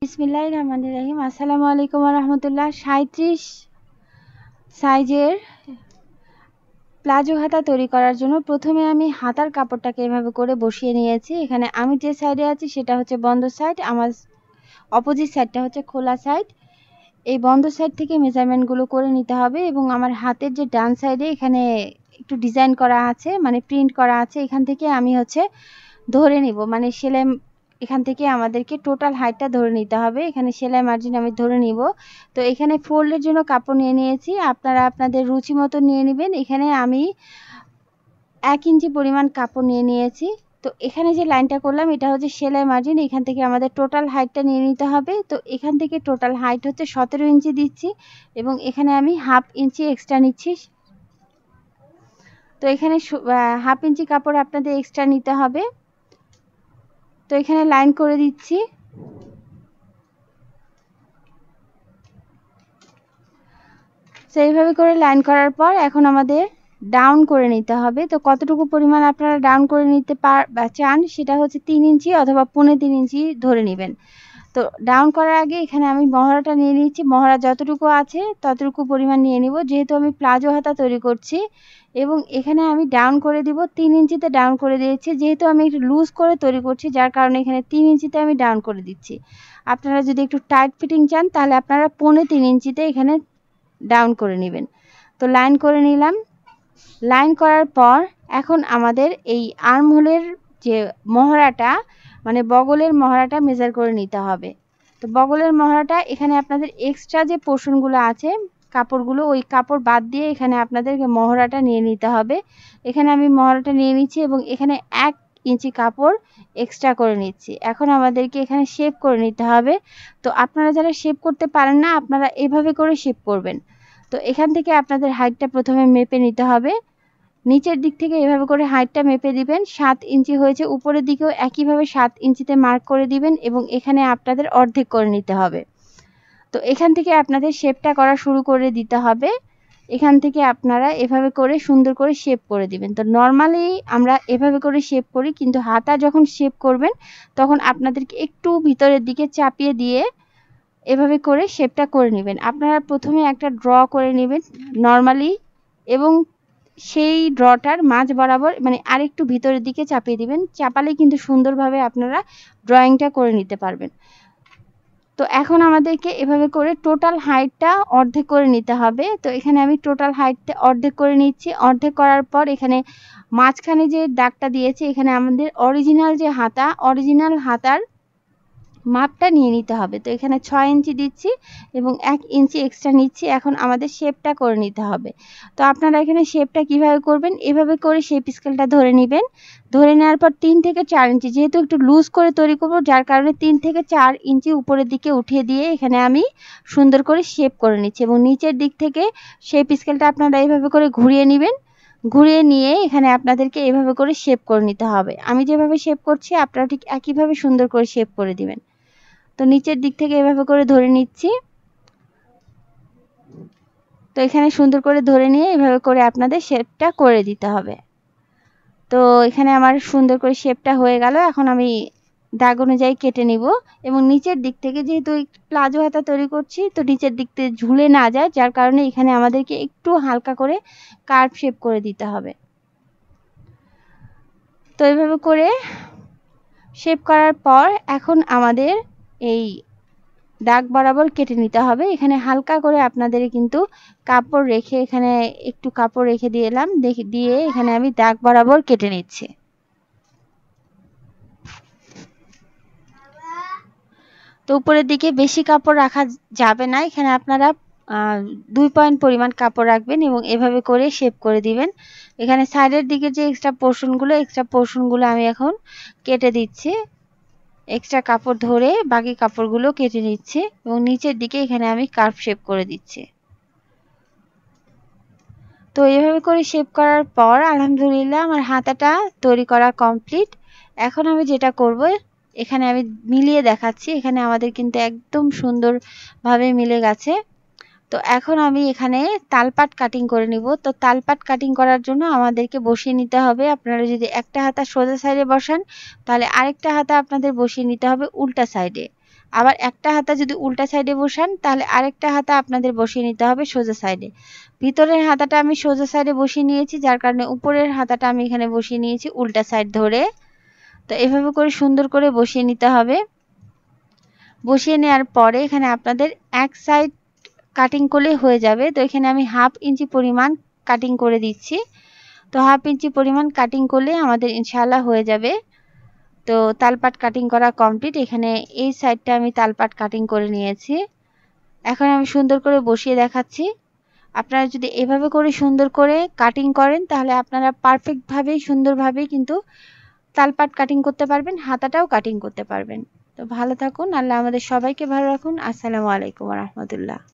বিসমিল্লাহির রহমানির রহিম। আসসালামু আলাইকুম ওয়া রাহমাতুল্লাহ। 37 সাইজের প্লাজো হাতা তৈরি করার জন্য প্রথমে আমি হাতার কাপড়টাকে এভাবে করে বসিয়ে নিয়েছি। এখানে আমি যে সাইডে আছি সেটা হচ্ছে বন্ধ সাইড, আমার অপোজিট সাইডটা হচ্ছে খোলা সাইড। এই বন্ধ সাইড থেকে মেজারমেন্টগুলো করে নিতে হবে এবং আমার হাতের যে ডান সাইডে এখানে একটু ডিজাইন করা আছে, মানে প্রিন্ট করা আছে, এখান থেকে আমি হচ্ছে ধরে নিব, মানে সেলাই এখান থেকে আমাদেরকে টোটাল হাইটটা ধরে নিতে হবে। এখানে সেলাই মার্জিন আমি ধরে নিব। তো এখানে ফোল্ডের জন্য কাপড় নিয়ে নিয়েছি, আপনারা আপনাদের রুচি মতো নিয়ে নেবেন। এখানে আমি 1 ইঞ্চি পরিমাণ কাপড় নিয়ে নিয়েছি। তো এখানে যে লাইনটা করলাম এটা হচ্ছে সেলাই মার্জিন, এখান থেকে আমাদের টোটাল হাইটটা নিয়ে নিতে হবে। তো এখান থেকে টোটাল হাইট হচ্ছে 17 ইঞ্চি দিচ্ছি এবং এখানে আমি হাফ ইঞ্চি এক্সট্রা নিচ্ছি। তো এখানে হাফ ইঞ্চি কাপড় আপনাদের এক্সট্রা নিতে হবে। তো এখানে লাইন করে দিচ্ছি। তো এইভাবে করে লাইন করার পর এখন আমাদের ডাউন করে নিতে হবে। তো কতটুকু পরিমাণ আপনারা ডাউন করে নিতে চান সেটা হচ্ছে 3 ইঞ্চি অথবা 3.25 ইঞ্চি ধরে নেবেন। তো ডাউন করার আগে এখানে আমি মহড়াটা নিয়ে নিচ্ছি। মহড়া যতটুকু আছে ততটুকু পরিমাণ নিয়ে নিব, যেহেতু আমি প্লাজো হাতা তৈরি করছি। এবং এখানে আমি ডাউন করে দিব, 3 ইঞ্চিতে ডাউন করে দিয়েছি, যেহেতু আমি একটু লুজ করে তৈরি করছি যার কারণে এখানে 3 ইঞ্চিতে আমি ডাউন করে দিচ্ছি। আপনারা যদি একটু টাইট ফিটিং চান তাহলে আপনারা 3.25 ইঞ্চিতে এখানে ডাউন করে নেবেন। তো লাইন করে নিলাম। লাইন করার পর এখন আমাদের এই আর্মহোলের যে মহড়াটা, মানে বগলের মহড়াটা মেজার করে নিতে হবে। তো বগলের মহড়াটা এখানে আপনাদের এক্সট্রা যে পোর্শনগুলো আছে কাপড়গুলো, ওই কাপড় বাদ দিয়ে এখানে আপনাদেরকে মহড়াটা নিয়ে নিতে হবে। এখানে আমি মহড়াটা নিয়ে নিচ্ছি এবং এখানে 1 ইঞ্চি কাপড় এক্সট্রা করে নিচ্ছি। এখন আমাদেরকে এখানে শেপ করে নিতে হবে। তো আপনারা যারা শেপ করতে পারেন না আপনারা এভাবে করে শেপ করবেন। তো এখান থেকে আপনাদের হাইটটা প্রথমে মেপে নিতে হবে। নিচের দিক থেকে এভাবে করে হাইটটা মেপে দিবেন। 7 ইঞ্চি হয়েছে, উপরের দিকেও একইভাবে 7 ইঞ্চিতে মার্ক করে দিবেন এবং এখানে আপনাদের অর্ধেক করে নিতে হবে। তো এখান থেকে আপনাদের শেপটা করা শুরু করে দিতে হবে। এখান থেকে আপনারা এভাবে করে সুন্দর করে শেপ করে দিবেন। তো নর্মালি আমরা এভাবে করে শেপ করি, কিন্তু হাতা যখন শেপ করবেন তখন আপনাদেরকে একটু ভিতরের দিকে চাপিয়ে দিয়ে এভাবে করে শেপটা করে নেবেন। আপনারা প্রথমে একটা ড্র করে নেবেন নর্মালি এবং সেই ড্রটার মাঝ বরাবর মানে আরেকটু ভিতরের দিকে চাপিয়ে দিবেন। চাপালে কিন্তু সুন্দরভাবে আপনারা ড্রয়িংটা করে নিতে পারবেন। তো এখন আমাদেরকে এভাবে করে টোটাল হাইটটা অর্ধেক করে নিতে হবে। তো এখানে আমি টোটাল হাইটটা অর্ধেক করে নিচ্ছি। অর্ধেক করার পর এখানে মাঝখানে যে দাগটা দিয়েছি এখানে আমাদের অরিজিনাল যে হাতা, অরিজিনাল হাতার মাপটা নিয়ে নিতে হবে। তো এখানে 6 ইঞ্চি দিচ্ছি এবং 1 ইঞ্চি এক্সট্রা নিচ্ছি। এখন আমাদের শেপটা করে নিতে হবে। তো আপনারা এখানে শেপটা কিভাবে করবেন, এভাবে করে শেপ স্কেলটা ধরে নেবেন। ধরে নেওয়ার পর 3 থেকে 4 ইঞ্চি, যেহেতু একটু লুজ করে তৈরি করব যার কারণে 3 থেকে 4 ইঞ্চি উপরের দিকে উঠিয়ে দিয়ে এখানে আমি সুন্দর করে শেপ করে নিচ্ছি এবং নিচের দিক থেকে শেপ স্কেলটা আপনারা এইভাবে করে ঘুরিয়ে নেবেন। ঘুরিয়ে নিয়ে এখানে আপনাদেরকে এভাবে করে শেপ করে নিতে হবে। আমি যেভাবে শেপ করছি আপনারা ঠিক একইভাবে সুন্দর করে শেপ করে দিবেন। তো নিচের দিক থেকে এভাবে করে ধরে নিচ্ছি। তো এখানে সুন্দর করে ধরে নিয়ে এভাবে করে আপনাদের শেপটা করে দিতে হবে। তো এখানে আমার সুন্দর করে শেপটা হয়ে গেল। এখন আমি দাগ অনুযায়ী কেটে নিব এবং নিচের দিক থেকে, যেহেতু প্লাজো হাতা তৈরি করছি তো নিচের দিক থেকে ঝুলে না যায় যার কারণে এখানে আমাদেরকে একটু হালকা করে কার্ভ শেপ করে দিতে হবে। তো এইভাবে করে শেপ করার পর এখন আমাদের এই দাগ বরাবর কেটে নিতে হবে। এখানে হালকা করে আপনাদের কিন্তু কাপড় রেখে, এখানে একটু কাপড় রেখে দিলাম, দিয়ে এখানে আমি দাগ বরাবর কেটে নিচ্ছি। তো উপরের দিকে বেশি কাপড় রাখা যাবে না, এখানে আপনারা 2 পয়েন্ট পরিমাণ কাপড় রাখবেন এবং এভাবে করে শেপ করে দিবেন। এখানে সাইডের দিকে যে এক্সট্রা পোর্শনগুলো আমি এখন কেটে দিচ্ছি। এক্সট্রা কাপড় ধরে বাকি কাপড়গুলো কেটে নিচ্ছি এবং নিচের দিকে এখানে আমি কার্ভ শেপ করে দিচ্ছি। তো এভাবে করে শেপ করার পর আলহামদুলিল্লাহ আমার হাতাটা তৈরি করা কমপ্লিট। এখন আমি যেটা করব, এখানে আমি মিলিয়ে দেখাচ্ছি। এখানে আমাদের কিন্তু একদম সুন্দরভাবে মিলে গেছে। তো এখন আমি এখানে তালপাট কাটিং করে নিব। তো তালপাট কাটিং করার জন্য আমাদেরকে বসিয়ে নিতে হবে। আপনারা যদি একটা হাতা সোজা সাইডে বসান তাহলে আরেকটা হাতা আপনাদের বসিয়ে নিতে হবে উল্টা সাইডে। আবার একটা হাতা যদি উল্টা সাইডে বসান তাহলে আরেকটা হাতা আপনাদের বসিয়ে নিতে হবে সোজা সাইডে। ভিতরের হাতাটা আমি সোজা সাইডে বসিয়ে নিয়েছি, যার কারণে উপরের হাতাটা আমি এখানে বসিয়ে নিয়েছি উল্টা সাইড ধরে। তো এভাবে করে সুন্দর করে বসিয়ে নিতে হবে। বসিয়ে নেওয়ার পরে এখানে আপনাদের এক সাইড কাটিং করলে হয়ে যাবে। তো এখানে আমি 1/2 ইঞ্চি পরিমাণ কাটিং করে দিচ্ছি। তো 1/2 ইঞ্চি পরিমাণ কাটিং করলে আমাদের ইনশাআল্লাহ হয়ে যাবে। তো তালপাট কাটিং করা কমপ্লিট। এখানে এই সাইডটা আমি তালপাট কাটিং করে নিয়েছি। এখন আমি সুন্দর করে বসিয়ে দেখাচ্ছি। আপনারা যদি এভাবে করে সুন্দর করে কাটিং করেন তাহলে আপনারা পারফেক্টভাবে সুন্দরভাবে কিন্তু তালপাট কাটিং করতে পারবেন, হাতাটাও কাটিং করতে পারবেন। তো ভালো থাকুন, আল্লাহ আমাদের সবাইকে ভালো রাখুন। আসসালামু আলাইকুম ওয়া রাহমাতুল্লাহ।